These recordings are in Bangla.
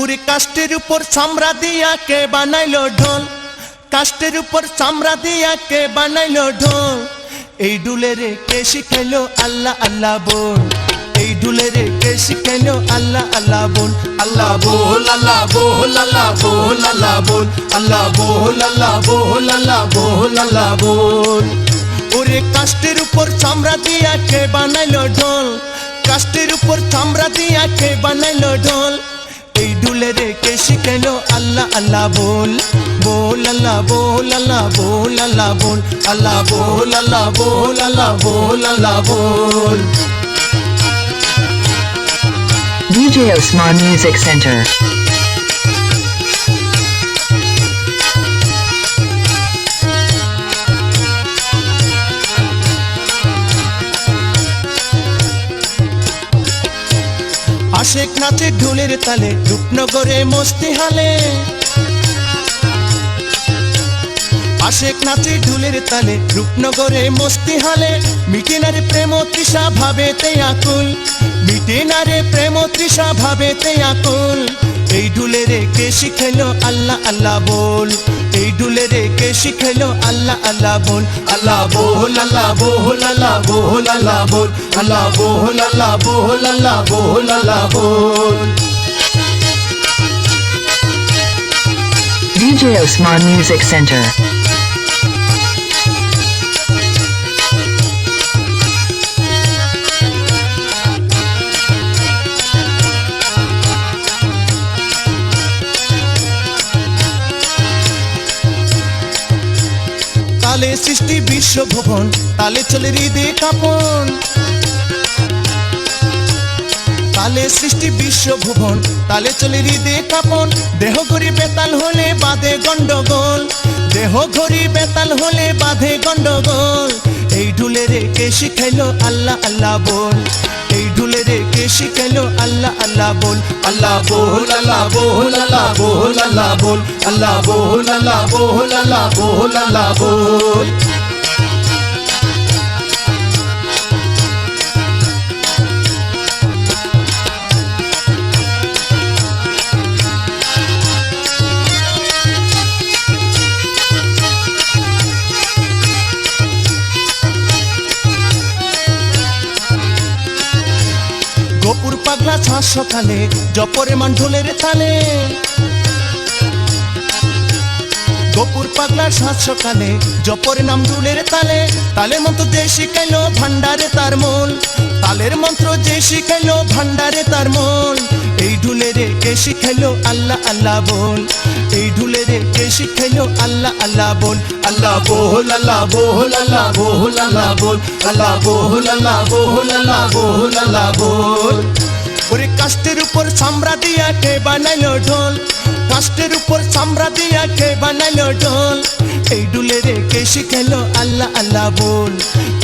উরে কাষ্টের উপর চামড়া দিয়া কে বানাইলো ঢোল, কাষ্টের উপর চামড়া দিয়া কে বানাইলো ঢোল। এই ডুলেরে কে শিখাইলো আল্লাহ আল্লাহ বল, এই ডুলেরে কে শিখাইলো আল্লাহ আল্লাহ বল। আল্লাহ বল আল্লাহ বল আল্লাহ বল আল্লাহ বল, আল্লাহ বল আল্লাহ বল আল্লাহ বল আল্লাহ বল। ওরে কাষ্টের উপর চামড়া দিয়া কে বানাইলো ঢোল, কাষ্টের উপর চামড়া দিয়া কে বানাইলো ঢোল। এই ডুলেরে কে শিখাইলো আল্লাহ আল্লাহ বল, বল আল্লাহ বল আল্লাহ বল আল্লাহ বল, আল্লাহ বল আল্লাহ বল আল্লাহ বল আল্লাহ বল। DJ Osman Music Center. আশেক নাচে ঢোলের তালে, রূপনগরে মস্তি হালে। আশেক নাচে ঢোলের তালে, রূপনগরে মস্তি হালে। মিটে না রে প্রেম তৃষা ভাবেতে আকুল, মিটে না রে প্রেম তৃষা ভাবেতে আকুল। এই ডুলেরে কে শিখাইলো আল্লাহ আল্লাহ বল, এই ডুলেরে কে শিখাইলো আল্লাহ আল্লাহ বল। আল্লাহ বল আল্লাহ বল আল্লাহ বল আল্লাহ বল, আল্লাহ বল আল্লাহ বল আল্লাহ বল আল্লাহ বল। DJ Osman Music Center. তালে সৃষ্টি বিশ্বভুবন, তালে চলে হৃদয় কাঁপন। তালে সৃষ্টি বিশ্বভুবন, তালে চলে হৃদয় কাঁপন। দেহ ঘড়ি বেতাল হলে বাঁধে গন্ডগোল, দেহ ঘড়ি বেতাল হলে বাঁধে গন্ডগোল। এই ঢুলেরে কে শিখাইলো আল্লাহ আল্লাহ বল, এই ঢুলেরে কে শিখাইলো আল্লাহ আল্লাহ বল। আল্লাহ বল আল্লাহ বল আল্লাহ বল আল্লাহ বল, আল্লাহ বল আল্লাহ বল আল্লাহ বল আল্লাহ বল। গোপুর পাগলা ছাড় সকালে, জপরে মান ঢোলের তালে। গোপুর পাগলার সাত সকালে, জপরে নাম ঢোলের তালে। তালের মন্ত্র যে শিখাইলো ভান্ডারে তার মূল, তালের মন্ত্র যে শিখাইলো ভান্ডারে তার মূল। এই ঢুলেরে কে শিখাইলো আল্লাহ আল্লাহ বল, এই ঢুলেরে কে শিখাইলো আল্লাহ আল্লাহ বল। আল্লাহ বল আল্লাহ বল আল্লাহ বল আল্লাহ বল, আল্লাহ বল আল্লাহ বল আল্লাহ বল আল্লাহ বল। ওরে কাষ্টের উপর চামড়া দিয়া কে বানাইলো ঢোল, কাষ্টের উপর চামড়া দিয়া কে বানাইলো ঢোল। এই ডুলেরে কে শিখাইলো আল্লাহ আল্লাহ বল,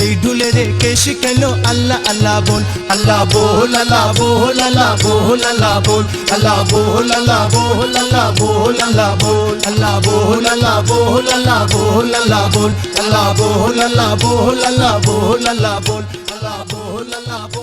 এই ডুলেরে কে শিখাইলো আল্লাহ আল্লাহ বল। আল্লাহ বল আল্লাহ বল আল্লাহ বল আল্লাহ বল, আল্লাহ বল আল্লাহ বল আল্লাহ বল আল্লাহ বল, আল্লাহ বল আল্লাহ বল আল্লাহ বল আল্লাহ বল, আল্লাহ বল আল্লাহ বল আল্লাহ বল আল্লাহ বল, আল্লাহ বল আল্লাহ বল।